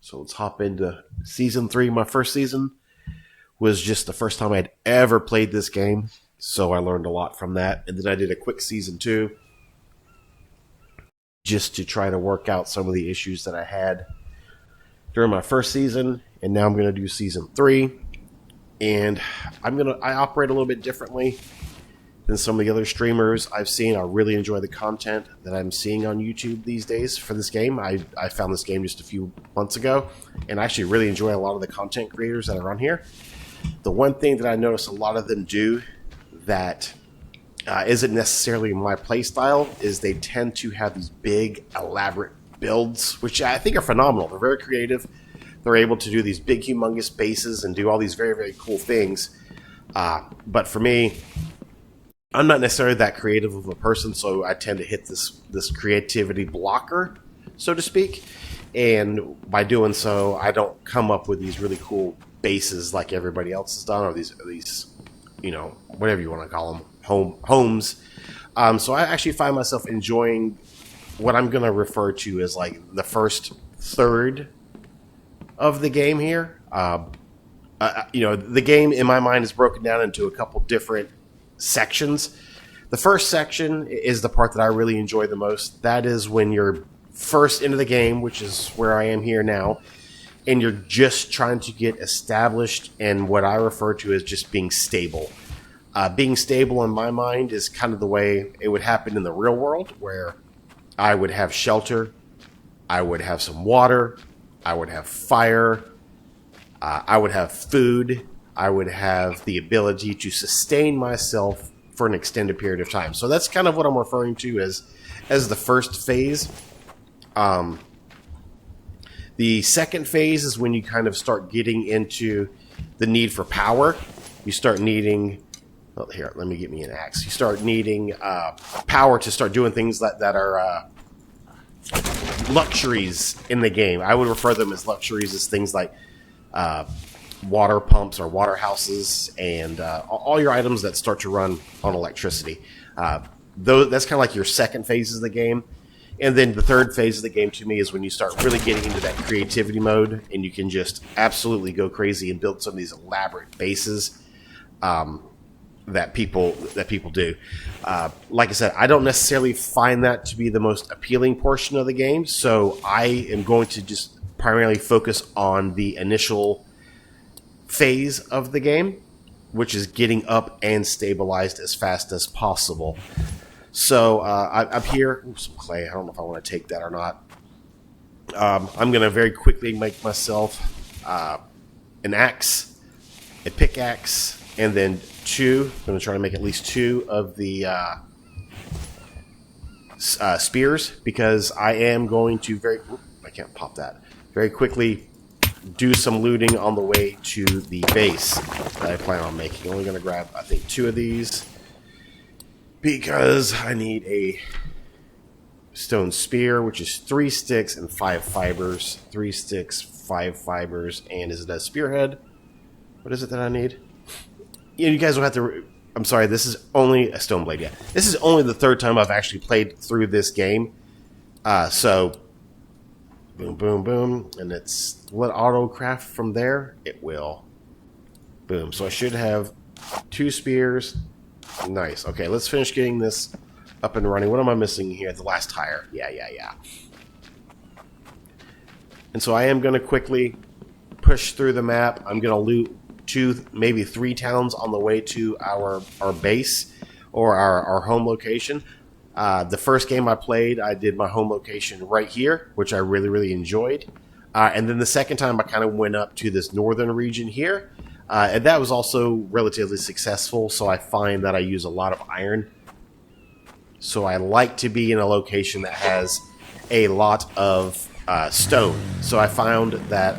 So let's hop into Season 3. My first season was just the first time I'd ever played this game, so I learned a lot from that. And then I did a quick Season 2 just to try to work out some of the issues that I had during my first season. And now I'm going to do Season 3. And I operate a little bit differently than some of the other streamers I've seen. I really enjoy the content that I'm seeing on YouTube these days for this game. I found this game just a few months ago, and I actually really enjoy a lot of the content creators that are on here. The one thing that I notice a lot of them do that isn't necessarily my playstyle is they tend to have these big, elaborate builds, which I think are phenomenal. They're very creative. They're able to do these big, humongous bases and do all these very, very cool things. But for me, I'm not necessarily that creative of a person, so I tend to hit this creativity blocker, so to speak. And by doing so, I don't come up with these really cool bases like everybody else has done, or these whatever you want to call them, homes. So I actually find myself enjoying what I'm going to refer to as like the first third of the game here. The game in my mind is broken down into a couple different sections. The first section is the part that I really enjoy the most. That is when you're first into the game, which is where I am here now, and you're just trying to get established and what I refer to as just being stable. Being stable in my mind is kind of the way it would happen in the real world, where I would have shelter, I would have some water, I would have fire, I would have food, I would have the ability to sustain myself for an extended period of time. So that's kind of what I'm referring to as the first phase. The second phase is when you kind of start getting into the need for power. You start needing... Oh, here, let me get me an axe. You start needing power to start doing things that are luxuries in the game. I would refer them as luxuries as things like water pumps or water houses and all your items that start to run on electricity. That's kind of like your second phase of the game. And then the third phase of the game to me is when you start really getting into that creativity mode and you can just absolutely go crazy and build some of these elaborate bases that people do. Like I said, I don't necessarily find that to be the most appealing portion of the game, so I am going to just primarily focus on the initial phase of the game, which is getting up and stabilized as fast as possible. So I'm here. Ooh, some clay. I don't know if I want to take that or not. I'm going to very quickly make myself an axe, a pickaxe, and then I'm going to try to make at least 2 of the spears, because I am going to I can't pop that. Very quickly do some looting on the way to the base that I plan on making. I'm only going to grab, I think, 2 of these because I need a stone spear, which is 3 sticks and 5 fibers. 3 sticks, 5 fibers, and is it a spearhead? What is it that I need? You guys will have to... I'm sorry, this is only a stone blade. Yeah, this is only the third time I've actually played through this game. So, boom, boom, boom. And it's... Will it auto-craft from there? It will. Boom. So I should have 2 spears. Nice. Okay, let's finish getting this up and running. What am I missing here? The last tire. Yeah. And so I am going to quickly push through the map. I'm going to loot 2, maybe 3 towns on the way to our base or our home location. The first game I played, I did my home location right here, which I really, really enjoyed. And then the second time, I kind of went up to this northern region here. And that was also relatively successful, so I find that I use a lot of iron. So I like to be in a location that has a lot of stone. So I found that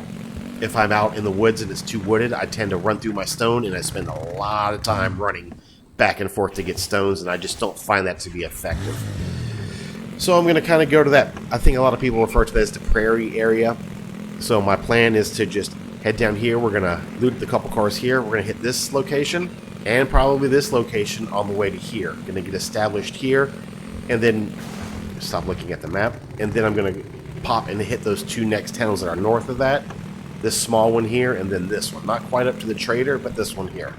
if I'm out in the woods and it's too wooded, I tend to run through my stone, and I spend a lot of time running back and forth to get stones, and I just don't find that to be effective. So I'm going to kind of go to that. I think a lot of people refer to that as the prairie area. So my plan is to just head down here. We're going to loot the couple cars here. We're going to hit this location and probably this location on the way to here. Going to get established here, and then stop looking at the map. And then I'm going to pop and hit those two next towns that are north of that. This small one here, and then this one. Not quite up to the trader, but this one here.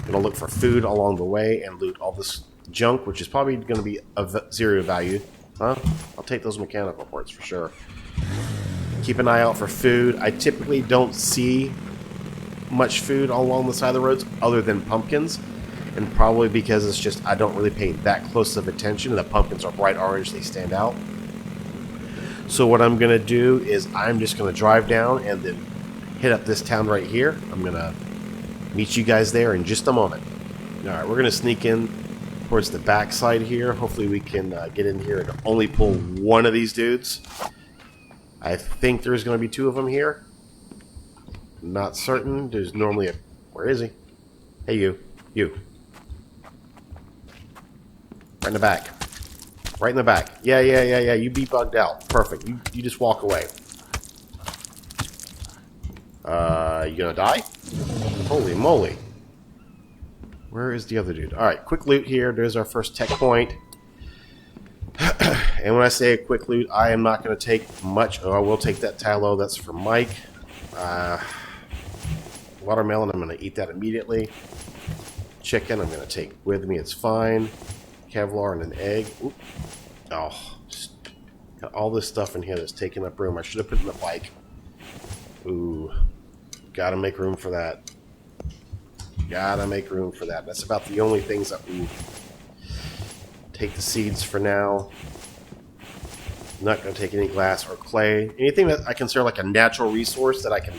Gonna look for food along the way and loot all this junk, which is probably going to be of zero value. Huh? I'll take those mechanical parts for sure. Keep an eye out for food. I typically don't see much food along the side of the roads other than pumpkins, and probably because it's just I don't really pay that close of attention. The pumpkins are bright orange, they stand out. So what I'm going to do is I'm just going to drive down and then hit up this town right here. I'm going to meet you guys there in just a moment. Alright, we're going to sneak in towards the back side here. Hopefully we can get in here and only pull one of these dudes. I think there's going to be two of them here. Not certain. There's normally a... Where is he? Hey, you. You. Right in the back. Right in the back. Yeah. You be bugged out. Perfect. You just walk away. You gonna die? Holy moly. Where is the other dude? Alright, quick loot here. There's our first tech point. And when I say a quick loot, I am not going to take much. Oh, I will take that tallow. That's for Mike. Watermelon, I'm going to eat that immediately. Chicken, I'm going to take with me. It's fine. Kevlar and an egg. Oop. Oh, just got all this stuff in here that's taking up room. I should have put in the bike. Ooh. Gotta make room for that. Gotta make room for that. That's about the only things that we take the seeds for now. Not going to take any glass or clay. Anything that I consider like a natural resource that I can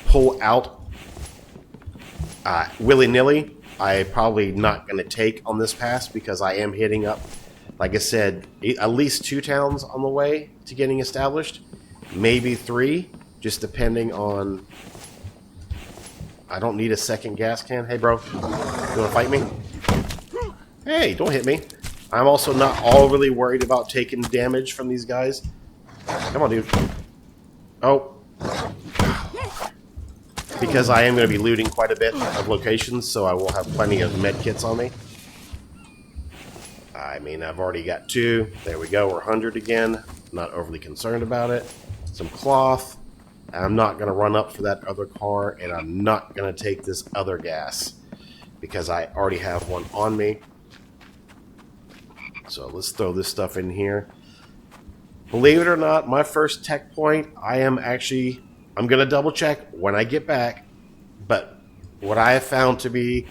pull out willy-nilly, I'm probably not going to take on this pass because I am hitting up, like I said, at least 2 towns on the way to getting established. Maybe 3, just depending on... I don't need a second gas can. Hey, bro. You want to fight me? Hey, don't hit me. I'm also not overly worried about taking damage from these guys. Come on, dude. Oh. Because I am going to be looting quite a bit of locations, so I will have plenty of med kits on me. I mean, I've already got 2. There we go. We're 100 again. Not overly concerned about it. Some cloth. I'm not going to run up for that other car, and I'm not going to take this other gas because I already have one on me. So let's throw this stuff in here. Believe it or not, my first tech point, I'm going to double check when I get back, but what I have found to be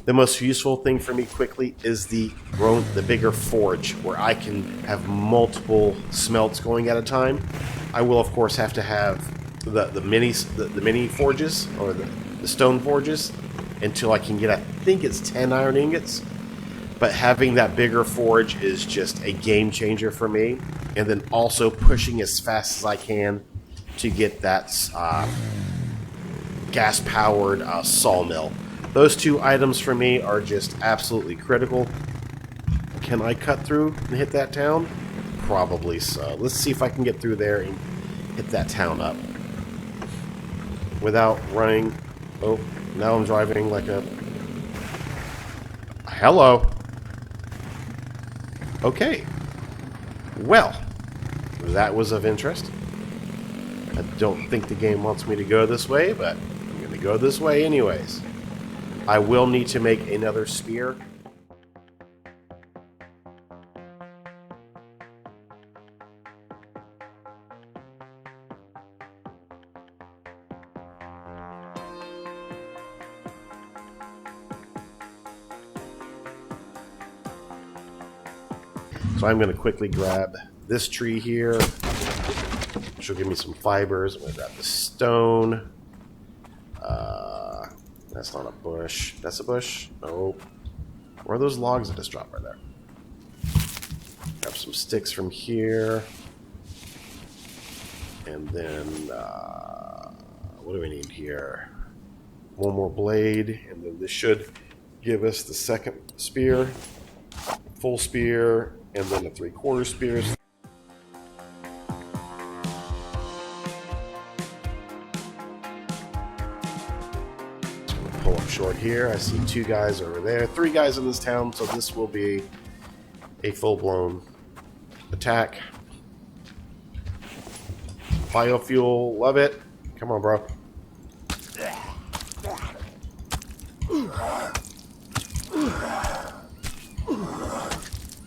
the most useful thing for me quickly is the bigger forge, where I can have multiple smelts going at a time. I will, of course, have to have the mini forges, or the stone forges, until I can get, I think it's 10 iron ingots. But having that bigger forge is just a game changer for me. And then also pushing as fast as I can to get that gas-powered sawmill. Those 2 items for me are just absolutely critical. Can I cut through and hit that town? Probably so. Let's see if I can get through there and hit that town up. Without running. Oh, now I'm driving like a... Hello. Okay. Well, that was of interest. I don't think the game wants me to go this way, but I'm going to go this way anyways. I will need to make another spear. So I'm going to quickly grab this tree here, which will give me some fibers. I'm going to grab the stone. That's not a bush. That's a bush? Nope. Where are those logs that just dropped right there? Grab some sticks from here. And then, what do we need here? One more blade, and then this should give us the second spear. Full spear, and then a 3/4 spear. Pull up short here. I see 2 guys over there. 3 guys in this town, so this will be a full-blown attack. Biofuel, love it. Come on, bro.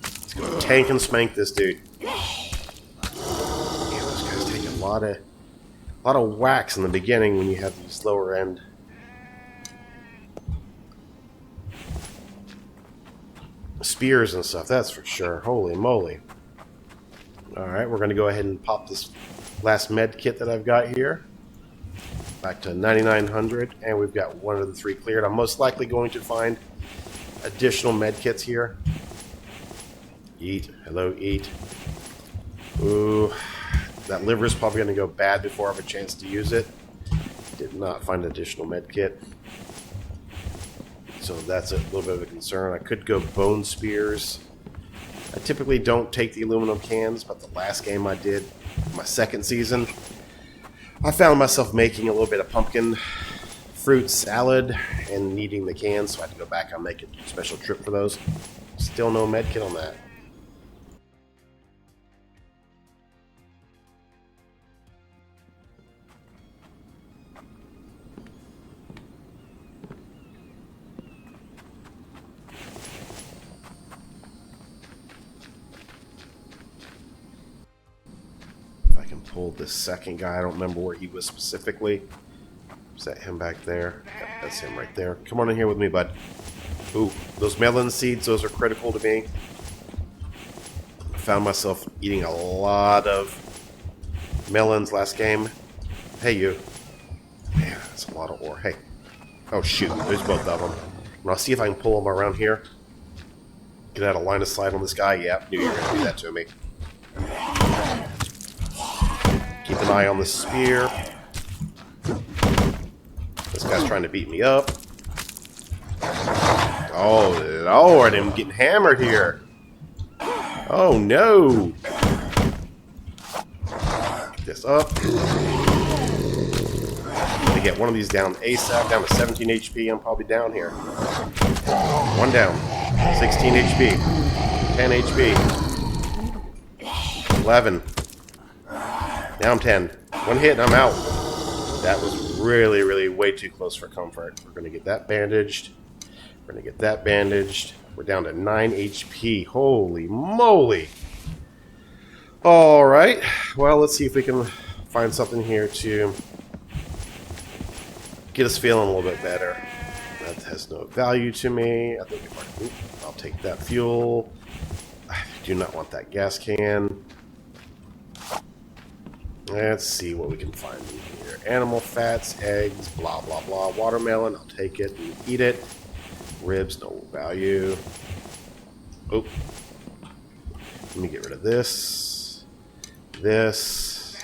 Let's go tank and spank this dude. Yeah, those guys take a lot of whacks in the beginning when you have these lower end. Spears and stuff, that's for sure. Holy moly. Alright, we're going to go ahead and pop this last med kit that I've got here. Back to 9,900, and we've got one of the 3 cleared. I'm most likely going to find additional med kits here. Eat. Hello, eat. Ooh, that liver is probably going to go bad before I have a chance to use it. Did not find an additional med kit. So that's a little bit of a concern. I could go bone spears. I typically don't take the aluminum cans, but the last game I did, my second season, I found myself making a little bit of pumpkin fruit salad and needing the cans, so I had to go back and make a special trip for those. Still no med kit on that. Pulled this second guy. I don't remember where he was specifically. Is that him back there? Yep, that's him right there. Come on in here with me, bud. Ooh, those melon seeds, those are critical to me. I found myself eating a lot of melons last game. Hey, you. Man, that's a lot of ore. Hey. Oh, shoot. There's both of them. And I'll see if I can pull them around here. Get out of line of sight on this guy. Yep, knew you were going to do that to me. Keep an eye on the spear. This guy's trying to beat me up. Oh, Lord, I'm getting hammered here. Oh, no. Get this up. I'm going to get one of these down ASAP, down to 17 HP. I'm probably down here. One down. 16 HP. 10 HP. 11. Now I'm 10. One hit and I'm out. That was really, really way too close for comfort. We're going to get that bandaged. We're going to get that bandaged. We're down to 9 HP. Holy moly. Alright. Well, let's see if we can find something here to get us feeling a little bit better. That has no value to me. I think if I'll take that fuel. I do not want that gas can. Let's see what we can find in here. Animal fats, eggs, blah, blah, blah. Watermelon, I'll take it and eat it. Ribs, no value. Oh. Let me get rid of this. This.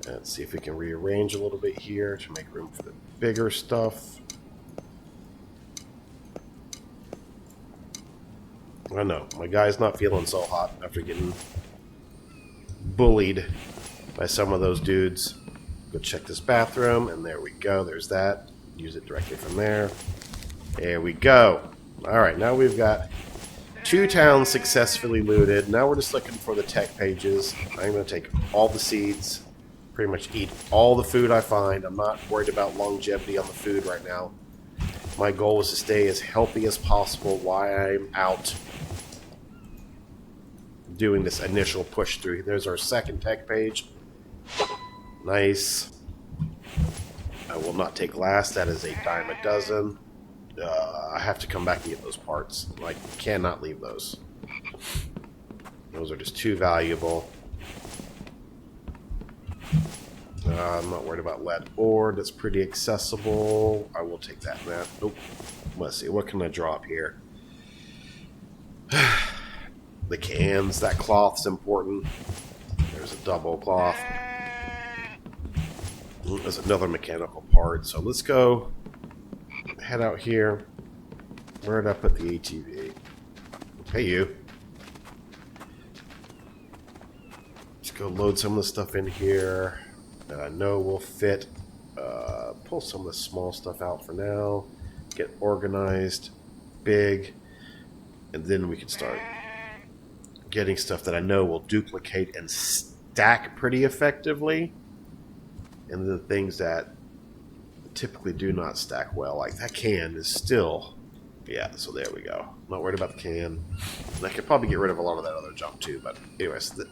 Let's see if we can rearrange a little bit here to make room for the bigger stuff. I know, my guy's not feeling so hot after getting bullied by some of those dudes. Go check this bathroom, and there we go. There's that. Use it directly from there. There we go. Alright, now we've got 2 towns successfully looted. Now we're just looking for the tech pages. I'm going to take all the seeds, pretty much eat all the food I find. I'm not worried about longevity on the food right now. My goal is to stay as healthy as possible while I'm out doing this initial push through. There's our second tech page. Nice. I will not take last. That is a dime a dozen. I have to come back and get those parts. I cannot leave those. Those are just too valuable. I'm not worried about lead ore. That's pretty accessible. I will take that. Nope. Let's see. What can I drop here? The cans. That cloth's important. There's a double cloth. There's another mechanical part. So let's go head out here. Where did I put the ATV? Hey, you. Let's go load some of the stuff in here that I know will fit. Pull some of the small stuff out for now. Get organized. Big. And then we can start getting stuff that I know will duplicate and stack pretty effectively, and the things that typically do not stack well, like that can, is still, yeah, so there we go. I'm not worried about the can. And I could probably get rid of a lot of that other junk too, but anyways, this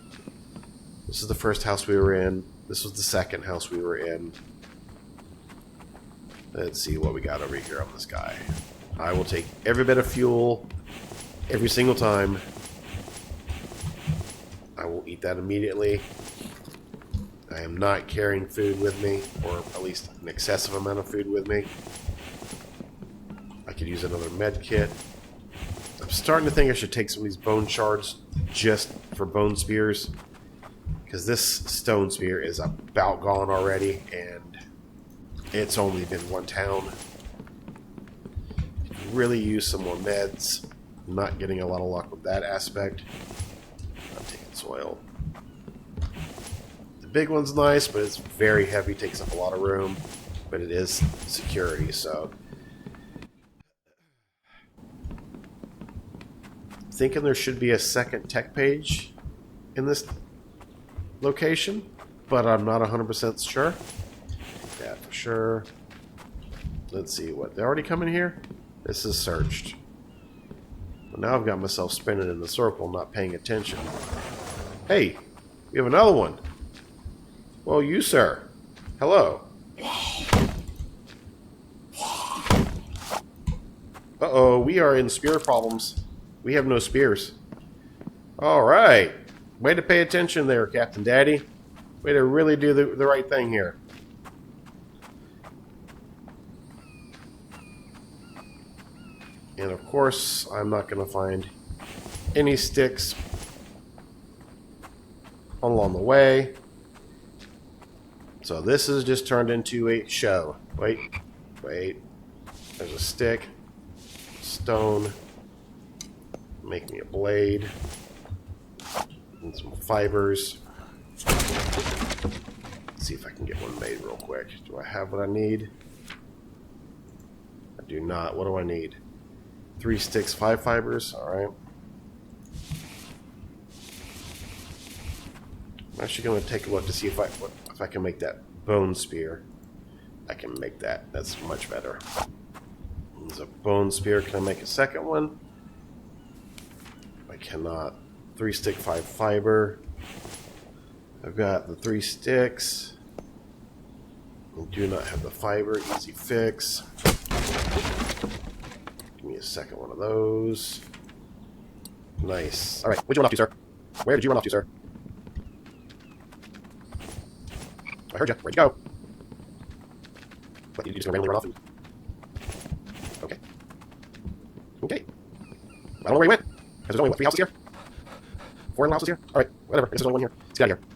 is the first house we were in. This was the second house we were in. Let's see what we got over here on this guy. I will take every bit of fuel every single time. I will eat that immediately. I am not carrying food with me, or at least an excessive amount of food with me. I could use another med kit. I'm starting to think I should take some of these bone shards just for bone spears, because this stone spear is about gone already, and it's only been one town. Really use some more meds. I'm not getting a lot of luck with that aspect. I'm taking soil. The big one's nice, but it's very heavy, takes up a lot of room, but it is security, so. Thinking there should be a second tech page in this location, but I'm not 100% sure. That for sure. Let's see what they already come in here. This is searched. Well, now I've got myself spinning in the circle, not paying attention. Hey, we have another one. Well, you, sir. Hello. Uh-oh, we are in spear problems. We have no spears. All right. Way to pay attention there, Captain Daddy. Way to really do the right thing here. And of course, I'm not going to find any sticks along the way. So this has just turned into a show. Wait. There's a stick. Stone. Make me a blade. And some fibers. Let's see if I can get one made real quick. Do I have what I need? I do not. What do I need? 3 sticks, 5 fibers. Alright. I'm actually going to take a look to see if I can make that bone spear. I can make that. That's much better. There's a bone spear. Can I make a second one? I cannot. 3 stick, 5 fiber. I've got the 3 sticks. I do not have the fiber. Easy fix. Give me a second one of those. Nice. Alright, where'd you run off to, sir? Where did you run off to, sir? I heard you. Where'd you go? What, you just gonna randomly run off? Okay. Okay. I don't know where you went. Because there's only, what, 3 houses here? 4 houses here? Alright, whatever. I guess there's only one here. Let's get out of here.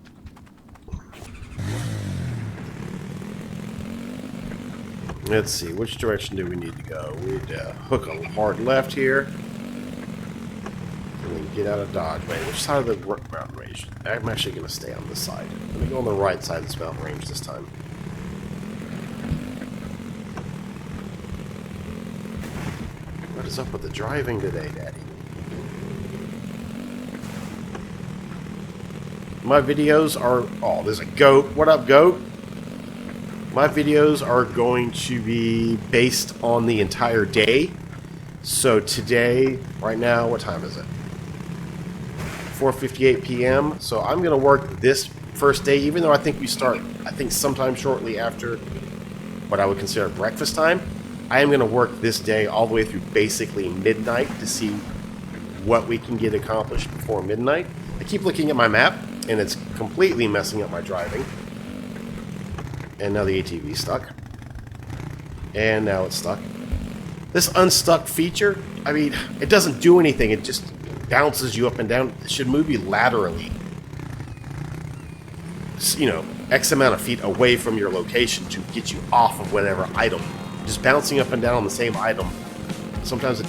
Let's see, which direction do we need to go? We need to hook a hard left here. And then get out of Dodge. Wait, which side of the mountain range? I'm actually going to stay on this side. I'm going to go on the right side of this mountain range this time. What is up with the driving today, Daddy? My videos are... Oh, there's a goat. What up, goat? My videos are going to be based on the entire day. So today, right now, what time is it? 4:58 p.m. So I'm going to work this first day, even though I think we start, I think sometime shortly after what I would consider breakfast time. I am going to work this day all the way through basically midnight to see what we can get accomplished before midnight. I keep looking at my map, and it's completely messing up my driving. And now the ATV's stuck. And now it's stuck. This unstuck feature, I mean, it doesn't do anything. It just bounces you up and down. It should move you laterally. You know, X amount of feet away from your location to get you off of whatever item. Just bouncing up and down on the same item. Sometimes it...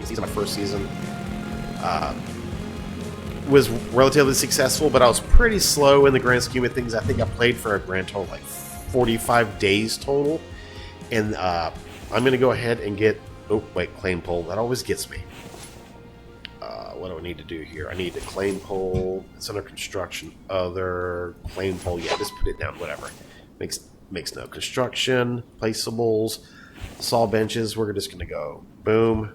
season, my first season, was relatively successful, but I was pretty slow in the grand scheme of things. I think I played for a grand total of like 45 days total. And I'm going to go ahead and get... Oh, wait, claim pole. That always gets me. What do I need to do here? I need to claim pole. It's under construction. Other claim pole. Yeah, just put it down. Whatever. Makes no construction. Placeables. Saw benches. We're just going to go boom.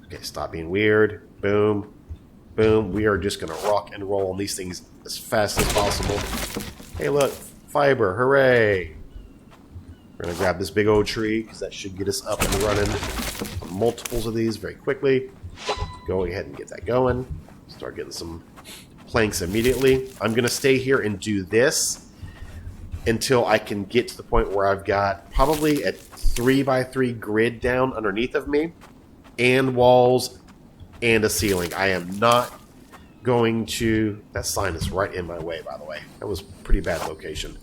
Okay, stop being weird. Boom. Boom. We are just going to rock and roll on these things as fast as possible. Hey, look. Fiber. Hooray. We're going to grab this big old tree because that should get us up and running on multiples of these very quickly. Go ahead and get that going. Start getting some planks immediately. I'm going to stay here and do this until I can get to the point where I've got probably a 3x3 grid down underneath of me and walls and a ceiling. I am not going to... That sign is right in my way, by the way. That was a pretty bad location.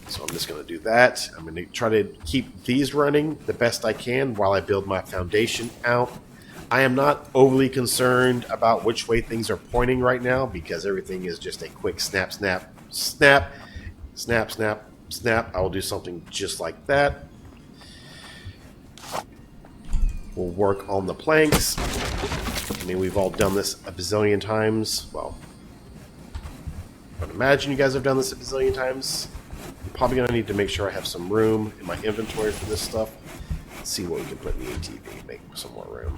So I'm just going to do that. I'm going to try to keep these running the best I can while I build my foundation out. I am not overly concerned about which way things are pointing right now because everything is just a quick snap, snap, snap, snap, snap, snap. I will do something just like that. We'll work on the planks. I mean, we've all done this a bazillion times. Well, I would imagine you guys have done this a bazillion times. I'm probably going to need to make sure I have some room in my inventory for this stuff. Let's see what we can put in the ATV. Make some more room.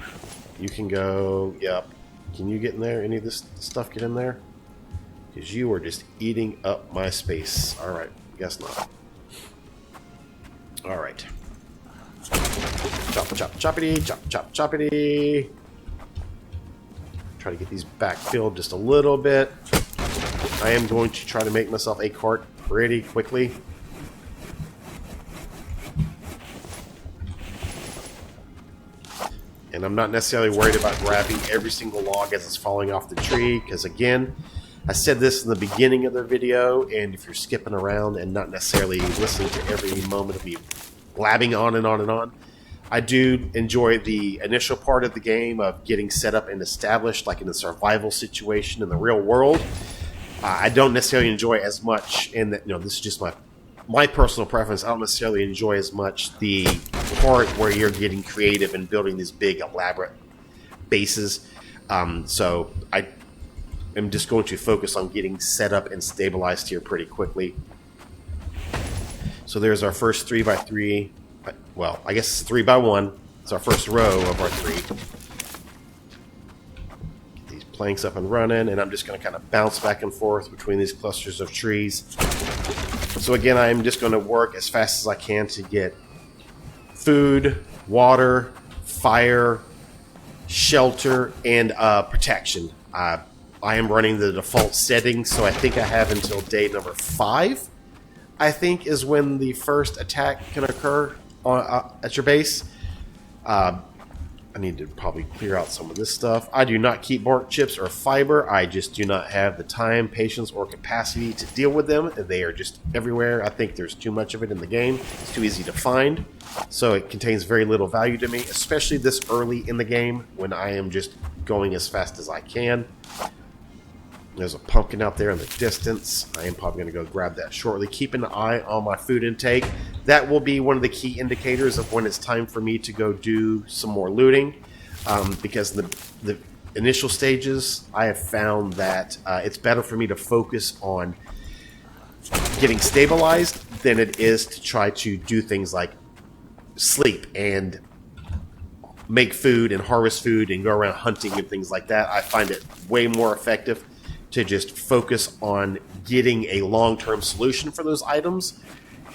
You can go... Yep. Can you get in there? Any of this stuff get in there? Because you are just eating up my space. Alright. Guess not. Alright. Chop, chop, choppity. Chop, chop, choppity. Try to get these back filled just a little bit. I am going to try to make myself a cart pretty quickly. And I'm not necessarily worried about grabbing every single log as it's falling off the tree, because again, I said this in the beginning of the video, and if you're skipping around and not necessarily listening to every moment of me blabbing on and on and on, I do enjoy the initial part of the game of getting set up and established, like in a survival situation in the real world. I don't necessarily enjoy as much, and this is just my personal preference. I don't necessarily enjoy as much the part where you're getting creative and building these big, elaborate bases. So I am just going to focus on getting set up and stabilized here pretty quickly. So there's our first 3x3. Well, I guess it's 3x1. It's our first row of our 3. Get these planks up and running, and I'm just going to kind of bounce back and forth between these clusters of trees. So again, I'm just going to work as fast as I can to get food, water, fire, shelter, and protection. I am running the default settings, so I think I have until day number 5, I think, is when the first attack can occur at your base. I need to probably clear out some of this stuff. I do not keep bark chips or fiber. I just do not have the time, patience, or capacity to deal with them. They are just everywhere. I think there's too much of it in the game. It's too easy to find. So it contains very little value to me, especially this early in the game when I am just going as fast as I can. There's a pumpkin out there in the distance. I am probably going to go grab that shortly. Keep an eye on my food intake. That will be one of the key indicators of when it's time for me to go do some more looting. Because the initial stages, I have found that it's better for me to focus on getting stabilized than it is to try to do things like sleep and make food and harvest food and go around hunting and things like that. I find it way more effective to just focus on getting a long-term solution for those items.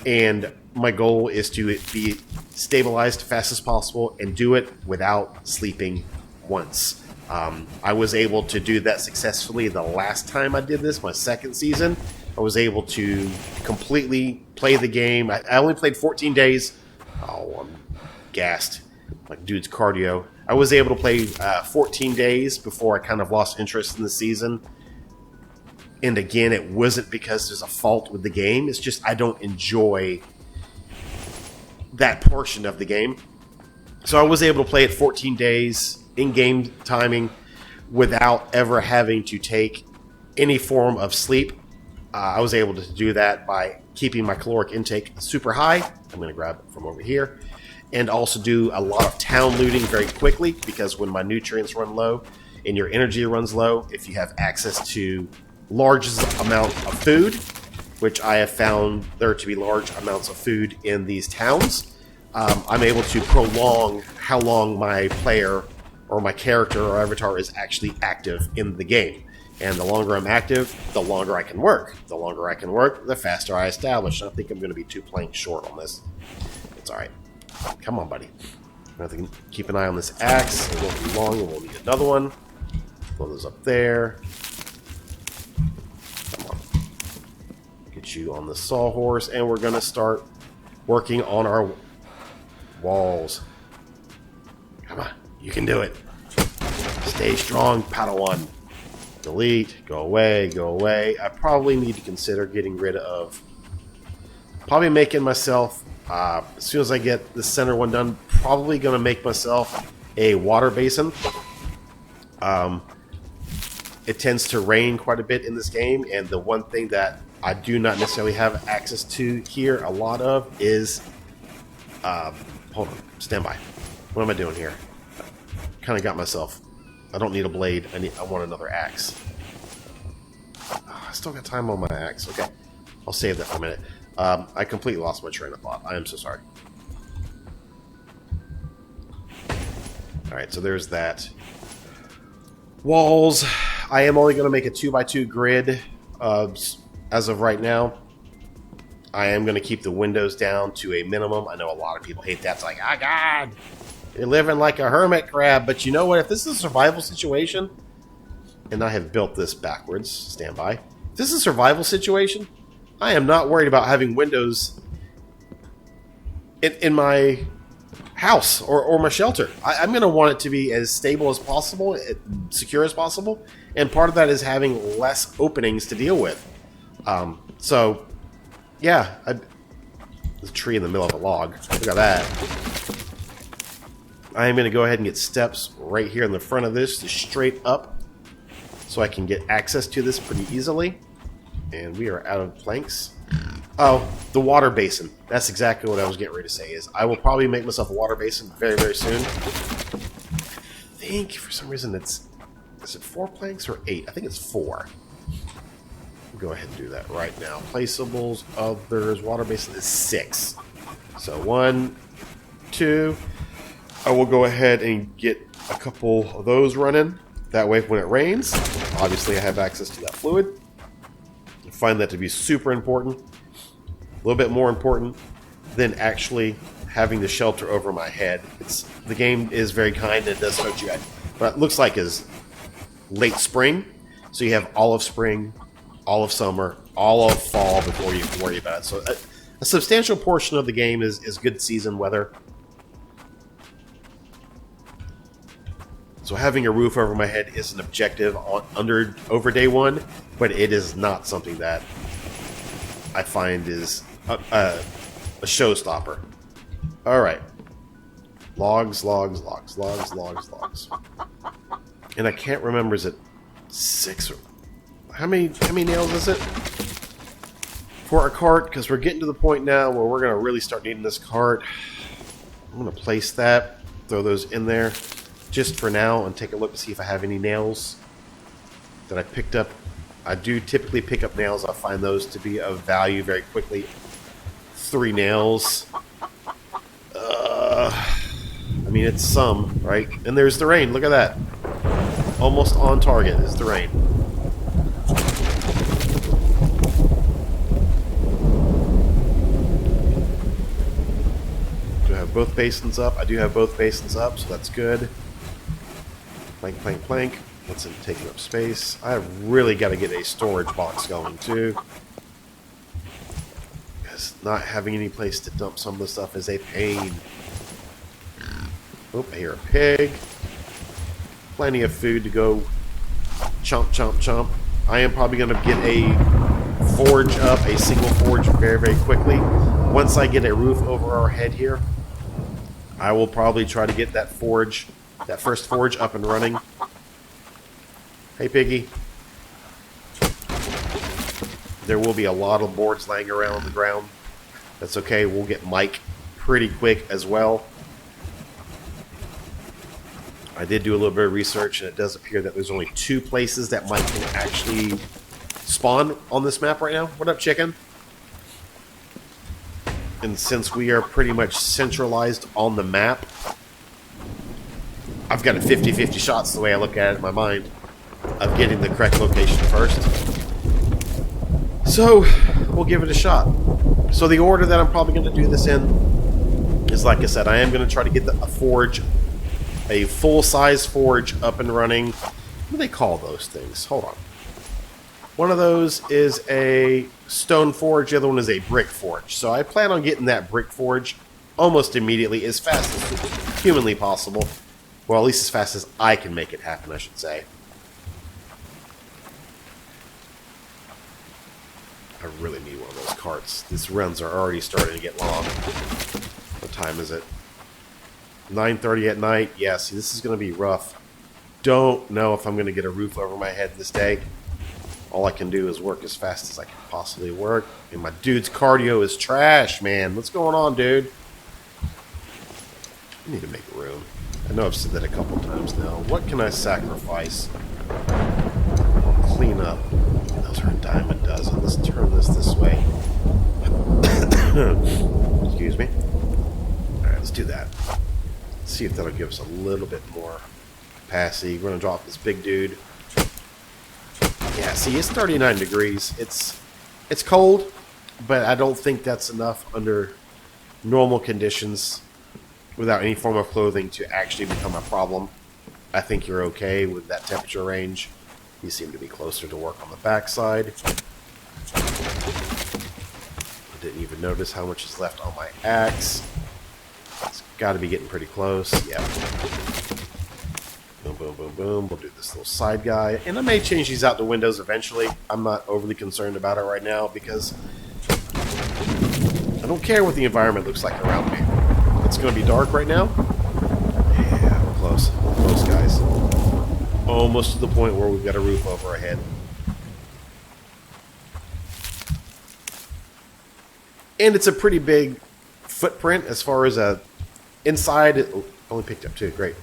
And my goal is to be stabilized as fast as possible and do it without sleeping once. I was able to do that successfully the last time I did this, my second season. I was able to completely play the game. I only played 14 days. Oh, I'm gassed. Like dude's cardio. I was able to play 14 days before I kind of lost interest in the season. And again, it wasn't because there's a fault with the game. It's just I don't enjoy that portion of the game. So I was able to play it 14 days in-game timing without ever having to take any form of sleep. I was able to do that by keeping my caloric intake super high. I'm going to grab it from over here. And also do a lot of town looting very quickly, because when my nutrients run low and your energy runs low, if you have access to large amount of food, which I have found there to be large amounts of food in these towns, I'm able to prolong how long my player or my character or avatar is actually active in the game. And the longer I'm active, the longer I can work. The longer I can work, the faster I establish. I think I'm going to be 2 planks short on this. It's alright. Come on, buddy. I have to keep an eye on this axe. It won't be long, and we'll need another one. Throw those up there. Come on. Get you on the sawhorse, and we're going to start working on our walls. Come on. You can do it. Stay strong, Padawan. Delete. Go away. Go away. I probably need to consider getting rid of... Probably making myself... as soon as I get the center one done, probably going to make myself a water basin. It tends to rain quite a bit in this game, and the one thing that I do not necessarily have access to here a lot of is... hold on. Stand by. What am I doing here? Kind of got myself... I don't need a blade. I want another axe. Oh, I still got time on my axe. Okay. I'll save that for a minute. I completely lost my train of thought. I am so sorry. Alright, so there's that. Walls. I am only going to make a 2x2 grid as of right now. I am going to keep the windows down to a minimum. I know a lot of people hate that. It's like, oh god, you're living like a hermit crab. But you know what? If this is a survival situation, and I have built this backwards, stand by. If this is a survival situation, I am not worried about having windows in my house or my shelter. I'm going to want it to be as stable as possible, secure as possible, and part of that is having less openings to deal with. So, yeah, there's a tree in the middle of a log. Look at that. I am going to go ahead and get steps right here in the front of this, just straight up, so I can get access to this pretty easily. And we are out of planks. Oh, the water basin. That's exactly what I was getting ready to say. Is I will probably make myself a water basin very, very soon. I think for some reason it's... Is it 4 planks or 8? I think it's 4. We'll go ahead and do that right now. Placeables, others, water basin is 6. So 1, 2... I will go ahead and get a couple of those running. That way when it rains, obviously I have access to that fluid. I find that to be super important. A little bit more important than actually having the shelter over my head. The game is very kind and it does start you at, but it looks like is late spring. So you have all of spring, all of summer, all of fall before you can worry about it. So a substantial portion of the game is good season weather. So having a roof over my head is an objective over day 1, but it is not something that I find is a showstopper. Alright. Logs, logs, logs, logs, logs, logs. And I can't remember, is it 6 or... How many nails is it? For our cart, because we're getting to the point now where we're going to really start needing this cart. I'm going to place that, throw those in there. Just for now, and take a look to see if I have any nails that I picked up. I do typically pick up nails. I find those to be of value very quickly. 3 nails. I mean, it's some, right? And there's the rain. Look at that. Almost on target is the rain. Do I have both basins up? I do have both basins up, so that's good. Plank, plank, plank. That's taking up space. I really got to get a storage box going too. Because not having any place to dump some of the stuff is a pain. Oh, I hear a pig. Plenty of food to go chomp, chomp, chomp. I am probably going to get a forge up, a single forge very, very quickly. Once I get a roof over our head here, I will probably try to get that forge, that first forge up and running. Hey, Piggy. There will be a lot of boards laying around on the ground. That's okay. We'll get Mike pretty quick as well. I did do a little bit of research, and it does appear that there's only 2 places that Mike can actually spawn on this map right now. What up, chicken? And since we are pretty much centralized on the map, I've got a 50-50 shots the way I look at it in my mind of getting the correct location first. So, we'll give it a shot. So the order that I'm probably going to do this in is, like I said, I am going to try to get a forge, a full-size forge up and running. What do they call those things? Hold on. One of those is a stone forge, the other one is a brick forge. So I plan on getting that brick forge almost immediately, as fast as humanly possible. Well, at least as fast as I can make it happen, I should say. I really need one of those carts. These runs are already starting to get long. What time is it? 9:30 at night. Yeah, see, this is going to be rough. Don't know if I'm going to get a roof over my head this day. All I can do is work as fast as I can possibly work. And my dude's cardio is trash, man. What's going on, dude? I need to make room. I know I've said that a couple times now. What can I sacrifice? Clean up. Those are a dime a dozen. Let's turn this way. Excuse me. Alright, let's do that. Let's see if that'll give us a little bit more capacity. We're going to drop this big dude. Yeah, see, it's 39 degrees. It's cold, but I don't think that's enough under normal conditions without any form of clothing to actually become a problem. I think you're okay with that temperature range. You seem to be closer to work on the backside. I didn't even notice how much is left on my axe. It's got to be getting pretty close. Yeah. Boom, boom, boom, boom. We'll do this little side guy. And I may change these out the windows eventually. I'm not overly concerned about it right now because I don't care what the environment looks like around me. It's going to be dark right now. Yeah, we're close. We're close, guys. Almost to the point where we've got a roof over our head. And it's a pretty big footprint as far as inside. It only picked up 2. Great.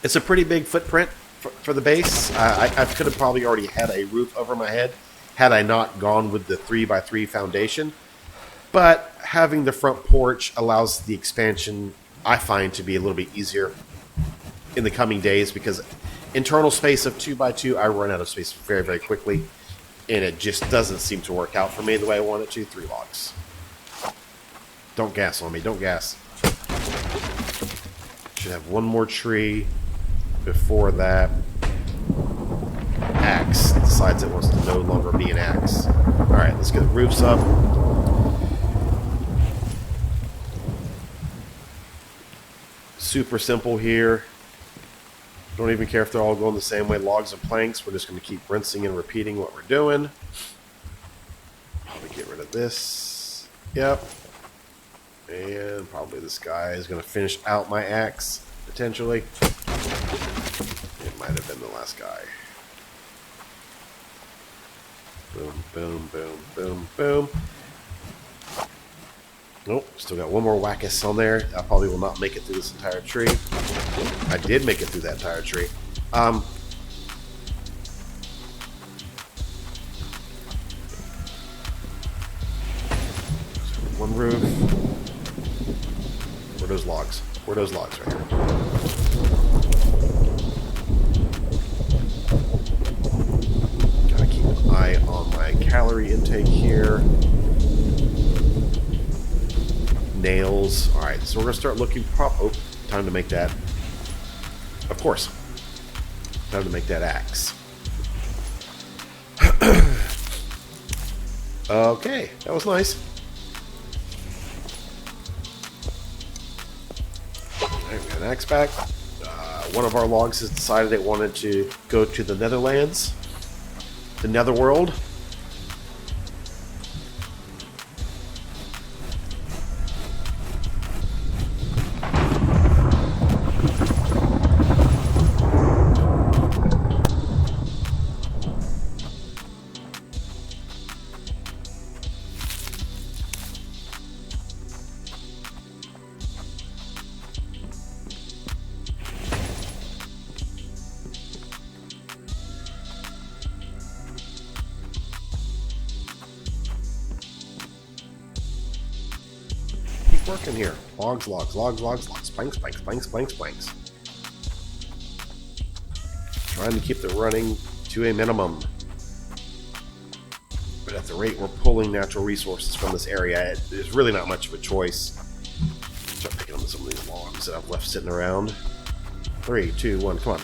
It's a pretty big footprint for the base. I could have probably already had a roof over my head had I not gone with the 3x3 foundation. But having the front porch allows the expansion, I find, to be a little bit easier in the coming days, because internal space of 2x2, I run out of space very, very quickly, and it just doesn't seem to work out for me the way I want it to. 3 logs. Don't gas on me. Don't gas. Should have one more tree before that axe decides it wants to no longer be an axe. Alright, let's get the roofs up. Super simple here. Don't even care if they're all going the same way, logs and planks. We're just going to keep rinsing and repeating what we're doing. Probably get rid of this. Yep. And probably this guy is going to finish out my axe, potentially. It might have been the last guy. Boom, boom, boom, boom, boom. Nope, still got one more wackus on there. I probably will not make it through this entire tree. I did make it through that entire tree. One roof. Where are those logs? Where are those logs right here? Gotta keep an eye on my calorie intake here. Nails. Alright, so we're going to start looking oh, time to make that. Of course. Time to make that axe. Okay, that was nice. Alright, we got an axe back. One of our logs has decided it wanted to go to the Netherlands. The Netherworld. working here. Logs, logs, logs, logs, logs. Planks, planks, planks, planks, planks. Trying to keep the running to a minimum. But at the rate we're pulling natural resources from this area, there's really not much of a choice. Start picking up some of these logs that I've left sitting around. 3, 2, 1, come on.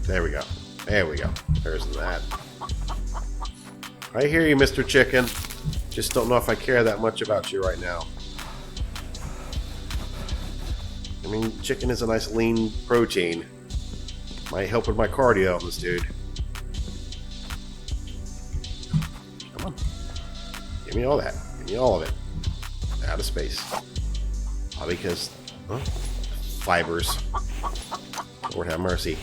There we go. There we go. There's that. I hear you, Mr. Chicken. Just don't know if I care that much about you right now. I mean, chicken is a nice lean protein. Might help with my cardio on this dude. Come on. Give me all that. Give me all of it. Out of space. Probably because... Huh? Fibers. Lord have mercy.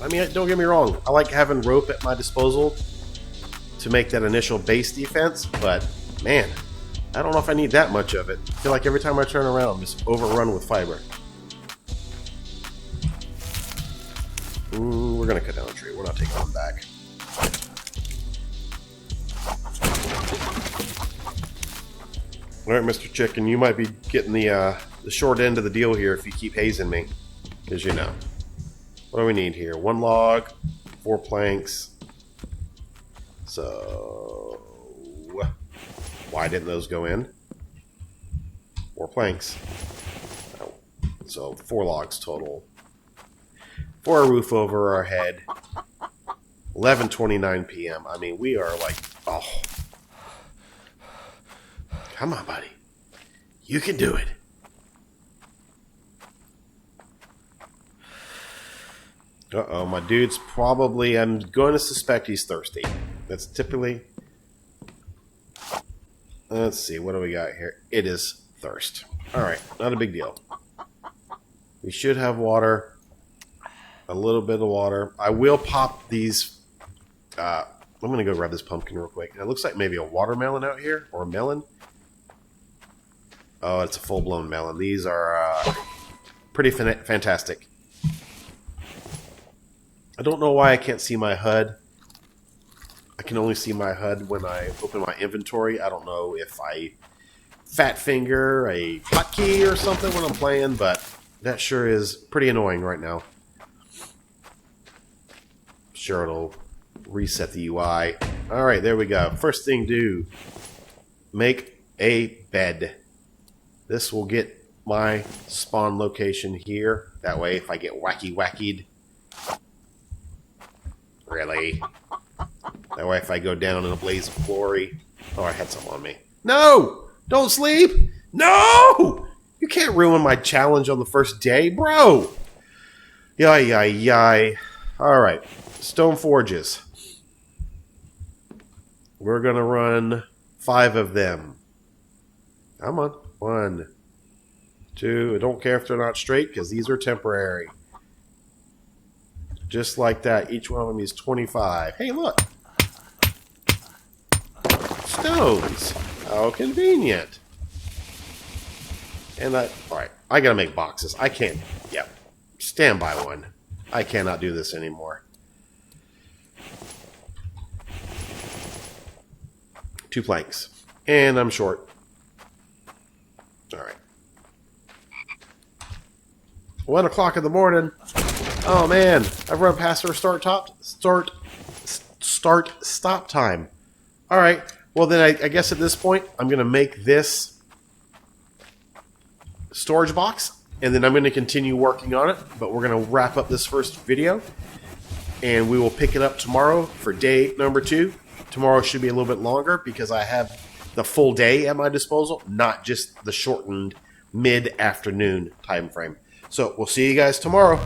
I mean, don't get me wrong. I like having rope at my disposal to make that initial base defense, but man, I don't know if I need that much of it. I feel like every time I turn around, I'm just overrun with fiber. We're gonna cut down a tree. We're not taking them back. All right, Mr. Chicken, you might be getting the short end of the deal here if you keep hazing me, as you know. What do we need here? 1 log, 4 planks. So, why didn't those go in? 4 planks. Oh, so 4 logs total. For a roof over our head. 11:29 p.m. I mean, we are like, oh. Come on, buddy. You can do it. Uh-oh, my dude's probably... I'm going to suspect he's thirsty. That's typically... Let's see, what do we got here? It is thirst. Alright, not a big deal. We should have water. A little bit of water. I will pop these... I'm going to go grab this pumpkin real quick. It looks like maybe a watermelon out here, or a melon. Oh, it's a full-blown melon. These are pretty fantastic. I don't know why I can't see my HUD. I can only see my HUD when I open my inventory. I don't know if I fat finger a hotkey or something when I'm playing, but that sure is pretty annoying right now. Sure, it'll reset the UI. Alright, there we go. First thing do, make a bed. This will get my spawn location here. That way, if I get wackied. Really? That way, if I go down in a blaze of glory... Oh, I had some on me. No! Don't sleep! No! You can't ruin my challenge on the first day, bro! Yay. Alright. Stone forges. We're gonna run 5 of them. Come on. 1, 2... I don't care if they're not straight, because these are temporary. Just like that. Each one of them is 25. Hey, look! Stones! How convenient. And alright, I gotta make boxes. I can't... Yep. Stand by one. I cannot do this anymore. 2 planks. And I'm short. Alright. 1 o'clock in the morning. Oh man, I've run past our start-stop time. Alright, well then I guess at this point, I'm going to make this storage box, and then I'm going to continue working on it, but we're going to wrap up this first video, and we will pick it up tomorrow for day number 2. Tomorrow should be a little bit longer, because I have the full day at my disposal, not just the shortened mid-afternoon time frame. So, we'll see you guys tomorrow.